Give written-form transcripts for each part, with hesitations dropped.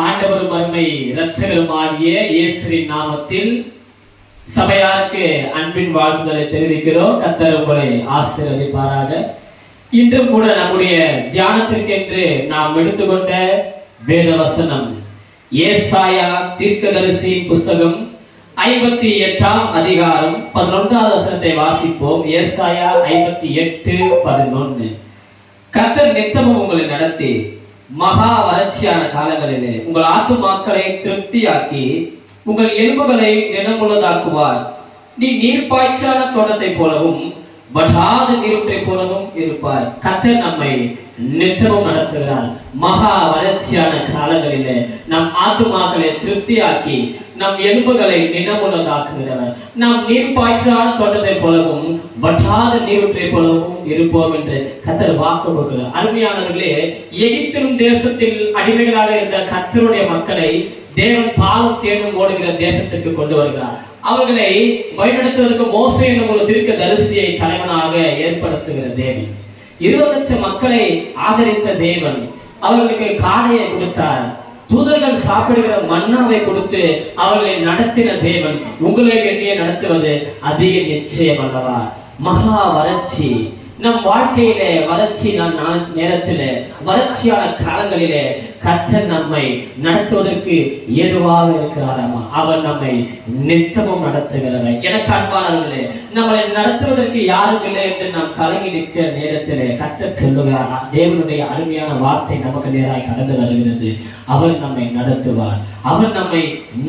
ஆண்டவரும் அருமை இரட்சகருமாகிய இயேசுவின் நாமத்தில் சபையாருக்கு அன்பின் வாழ்த்துதலை தெரிவிக்கிறோம். கர்த்தர் உங்களை ஆசீர்வதிப்பாராக. இன்றும் கூட நம்முடைய தியானத்திற்கென்று நாம் எடுத்துக்கொண்ட வேத வசனம் ஏசாயா தீர்க்கதரிசி புஸ்தகம் 58ஆம் அதிகாரம் 11வது வசனத்தை வாசிப்போம். ஏசாயா 58:11. கர்த்தர் நித்தமும் உங்களை நடத்தி மகா வறட்சியான காலங்களிலே உங்கள் ஆத்துமாக்களை திருப்தியாக்கி உங்கள் எலும்புகளை நிலமுள்ளதாக்குவார். நீ நீர்ப்பாய்ச்சான தோட்டத்தை போலவும் வற்றாத நீரூற்றை போலவும் இருப்பார். கர்த்தர் நம்மை நித்தமும் நடத்துகிறார். மகா வறட்சியான காலங்களிலே நம் ஆத்துமாக்களை திருப்தியாக்கி நம் எலும்புகளை நிலமுள்ளதாக்குகிறவர். நாம் நீர்ப்பாய்ச்சான தோட்டத்தை போலவும் வற்றாத நீரூற்றை போலவும் இருப்போம் என்று கர்த்தர் வாக்கு கொடுக்கிறார். அருமையானவர்களே, எகிப்திலும் தேசத்தில் அடிமைகளாக இருந்த கர்த்தருடைய மக்களை தேவன் பாலும் தேனும் ஓடுகிற தேசத்திற்கு கொண்டு வருகிறார். அவர்களை வழிநடத்துவதற்கு மோசே என்ற ஒரு தீர்க்கதரிசியை தலைவனாக ஏற்படுத்துகிற தேவன். 20 லட்சம் மக்களை ஆதரித்த தேவன் அவர்களுக்கு காடையை கொடுத்தார். தூதர்கள் சாப்பிடுகிற மன்னாவை கொடுத்து அவர்களை நடத்தின தேவன் உங்களை எண்ணிய நடத்துவது அதிக நிச்சயம் அல்லவா? மகா வறட்சி நம் வாழ்க்கையிலே வறட்சி நேரத்திலே வறட்சியான காலங்களிலே கர்த்தர் நம்மை நடத்துவதற்கு ஏதுவாக இருக்கிறாராமா. அவர் நம்மை நித்தமும் நடத்துகிறவர். எனக்கு அன்பானவர்களே, நம்மளை நடத்துவதற்கு யாரும் இல்லை என்று நாம் கலங்கி நிற்கிற நேரத்திலே கர்த்தர் சொல்லுகிறார். தேவனுடைய அருமையான வார்த்தை நமக்கு நேராய் கடந்து வருகிறது. அவர் நம்மை நடத்துவார். அவர் நம்மை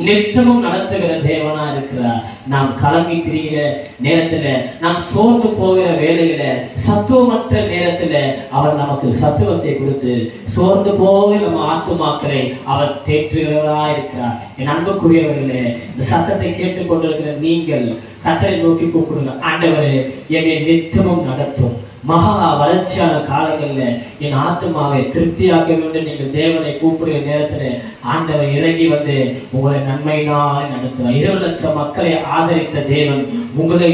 நித்தமும் நடத்துகிற தேவனா இருக்கிறார். நாம் கலங்கி திரிகிற நேரத்தில, நாம் சோர்ந்து போகிற வேளையில, சத்துவமற்ற நேரத்தில அவர் நமக்கு சத்துவத்தை கொடுத்து சோர்ந்து போய் நம்ம ஆத்துமாக்களை அவர் தேற்றுகிறவரா இருக்கிறார். என் அன்புக்குரியவர்களே, இந்த சத்தத்தை கேட்டுக் கொண்டிருக்கிற நீங்கள் கர்த்தரை நோக்கி கூப்பிடுங்க. ஆண்டவரே, என்னை நித்தமும் நடத்தும். மகா வறட்சியான காலங்களில் என் ஆத்துமாவை திருப்தியாக்க வேண்டும் நீங்கள் தேவனை கூப்பிடுகிற நேரத்தில் ஆண்டவர் இறங்கி வந்து உங்களை நன்மையினால் நடத்துவார். 20 லட்சம் மக்களை ஆதரித்த தேவன் உங்களை